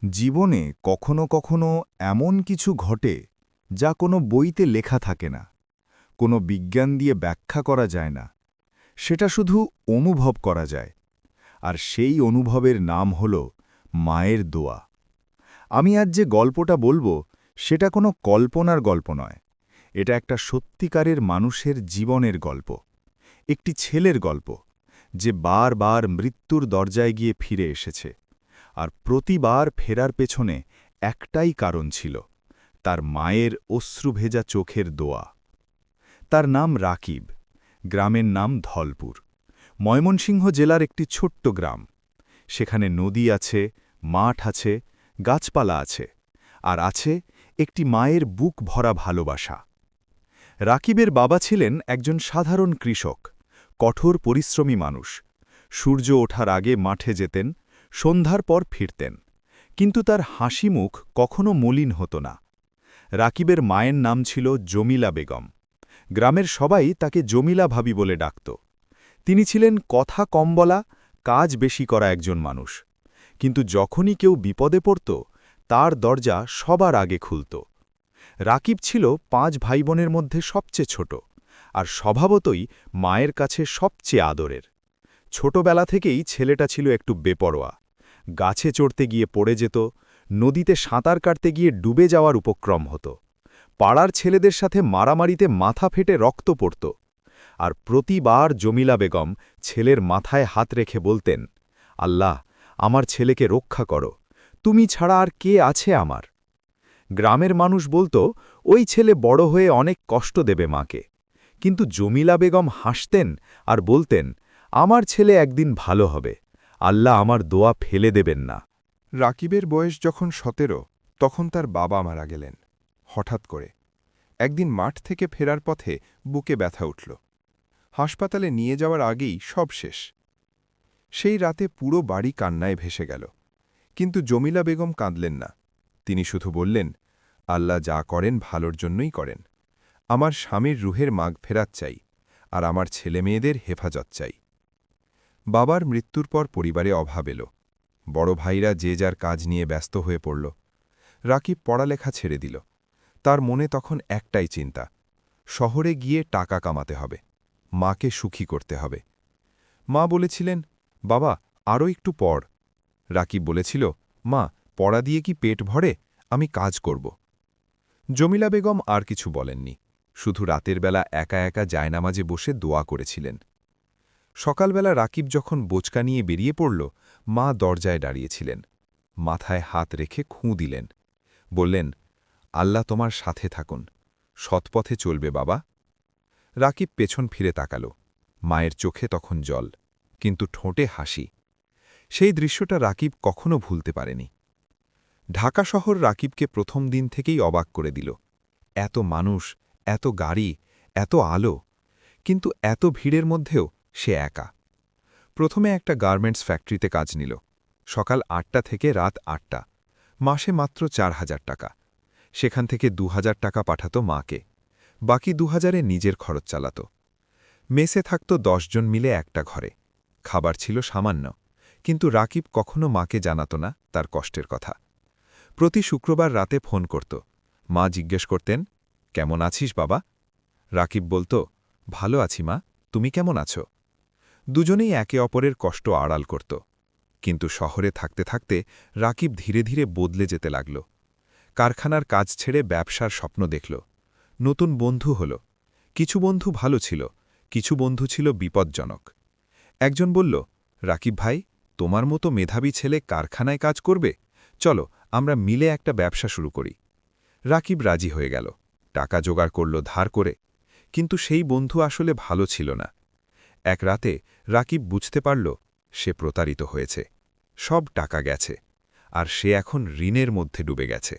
জীবনে কখনো কখনো এমন কিছু ঘটে যা কোনো বইতে লেখা থাকে না, কোনো বিজ্ঞান দিয়ে ব্যাখ্যা করা যায় না। সেটা শুধু অনুভব করা যায়, আর সেই অনুভবের নাম হল মায়ের দোয়া। আমি আজ যে গল্পটা বলবো সেটা কোনো কল্পনার গল্প নয়। এটা একটা সত্যিকারের মানুষের জীবনের গল্প, একটি ছেলের গল্প যে বারবার মৃত্যুর দরজায় গিয়ে ফিরে এসেছে। আর প্রতিবার ফেরার পেছনে একটাই কারণ ছিল, তার মায়ের অশ্রুভেজা চোখের দোয়া। তার নাম রাকিব, গ্রামের নাম ধলপুর। ময়মনসিংহ জেলার একটি ছোট্ট গ্রাম। সেখানে নদী আছে, মাঠ আছে, গাছপালা আছে, আর আছে একটি মায়ের বুক ভরা ভালোবাসা। রাকিবের বাবা ছিলেন একজন সাধারণ কৃষক, কঠোর পরিশ্রমী মানুষ। সূর্য ওঠার আগে মাঠে যেতেন, সন্ধ্যার পর ফিরতেন, কিন্তু তার হাসি মুখ কখনো মলিন হতো না। রাকিবের মায়ের নাম ছিল জমিলা বেগম। গ্রামের সবাই তাকে জমিলা ভাবি বলে ডাকত। তিনি ছিলেন কথা কম বলা, কাজ বেশি করা একজন মানুষ। কিন্তু যখনই কেউ বিপদে পড়ত, তার দরজা সবার আগে খুলত। রাকিব ছিল 5 ভাইবোনের মধ্যে সবচেয়ে ছোট, আর স্বভাবতই মায়ের কাছে সবচেয়ে আদরের। ছোটবেলা থেকেই ছেলেটা ছিল একটু বেপরোয়া। গাছে চড়তে গিয়ে পড়ে যেত, নদীতে সাঁতার কাটতে গিয়ে ডুবে যাওয়ার উপক্রম হতো। পাড়ার ছেলেদের সাথে মারামারিতে মাথা ফেটে রক্ত পড়ত। আর প্রতিবার জমিলা বেগম ছেলের মাথায় হাত রেখে বলতেন, আল্লাহ, আমার ছেলেকে রক্ষা করো, তুমি ছাড়া আর কে আছে আমার। গ্রামের মানুষ বলতো, ওই ছেলে বড় হয়ে অনেক কষ্ট দেবে মাকে। কিন্তু জমিলা বেগম হাসতেন আর বলতেন, আমার ছেলে একদিন ভালো হবে, আল্লাহ আমার দোয়া ফেলে দেবেন না। রাকিবের বয়স যখন 17, তখন তার বাবা মারা গেলেন হঠাৎ করে। একদিন মাঠ থেকে ফেরার পথে বুকে ব্যথা উঠল। হাসপাতালে নিয়ে যাওয়ার আগেই সব শেষ। সেই রাতে পুরো বাড়ি কান্নায় ভেসে গেল। কিন্তু জমিলা বেগম কাঁদলেন না। তিনি শুধু বললেন, আল্লাহ যা করেন ভালোর জন্যই করেন। আমার স্বামীর রুহের মাগফেরাত চাই, আর আমার ছেলেমেয়েদের হেফাজত চাই। বাবার মৃত্যুর পর পরিবারে অভাব এলো। বড় ভাইরা যে যার কাজ নিয়ে ব্যস্ত হয়ে পড়ল। রাকিব পড়ালেখা ছেড়ে দিল। তার মনে তখন একটাই চিন্তা, শহরে গিয়ে টাকা কামাতে হবে, মাকে সুখী করতে হবে। মা বলেছিলেন, বাবা আরও একটু পড়। রাকিব বলেছিল, মা পড়া দিয়ে কি পেট ভরে, আমি কাজ করব। জমিলা বেগম আর কিছু বলেননি, শুধু রাতের বেলা একা একা জায়নামাজে বসে দোয়া করেছিলেন। সকালবেলা রাকিব যখন বোচকা নিয়ে বেরিয়ে পড়ল, মা দরজায় দাঁড়িয়েছিলেন। মাথায় হাত রেখে খুঁ দিলেন, বললেন, আল্লাহ তোমার সাথে থাকুন, সৎপথে চলবে বাবা। রাকিব পেছন ফিরে তাকাল। মায়ের চোখে তখন জল, কিন্তু ঠোঁটে হাসি। সেই দৃশ্যটা রাকিব কখনো ভুলতে পারেনি। ঢাকা শহর রাকিবকে প্রথম দিন থেকেই অবাক করে দিল। এত মানুষ, এত গাড়ি, এত আলো, কিন্তু এত ভিড়ের মধ্যেও সে একা। প্রথমে একটা গার্মেন্টস ফ্যাক্টরিতে কাজ নিল। সকাল 8টা থেকে রাত 8টা, মাসে মাত্র 4000 টাকা। সেখান থেকে 2000 টাকা পাঠাত মাকে, বাকি 2000-এ নিজের খরচ চালাত। মেসে থাকত 10 জন মিলে একটা ঘরে। খাবার ছিল সামান্য, কিন্তু রাকিব কখনো মাকে জানাত না তার কষ্টের কথা। প্রতি শুক্রবার রাতে ফোন করত। মা জিজ্ঞেস করতেন, কেমন আছিস বাবা? রাকিব বলত, ভালো আছি মা, তুমি কেমন আছো? দুজনেই একে অপরের কষ্ট আড়াল করত। কিন্তু শহরে থাকতে থাকতে রাকিব ধীরে ধীরে বদলে যেতে লাগল। কারখানার কাজ ছেড়ে ব্যবসার স্বপ্ন দেখল। নতুন বন্ধু হল। কিছু বন্ধু ভালো ছিল, কিছু বন্ধু ছিল বিপজ্জনক। একজন বলল, রাকিব ভাই, তোমার মতো মেধাবী ছেলে কারখানায় কাজ করবে, চলো আমরা মিলে একটা ব্যবসা শুরু করি। রাকিব রাজি হয়ে গেল, টাকা জোগাড় করল ধার করে। কিন্তু সেই বন্ধু আসলে ভালো ছিল না। এক রাতে রাকিব বুঝতে পারল সে প্রতারিত হয়েছে। সব টাকা গেছে, আর সে এখন ঋণের মধ্যে ডুবে গেছে।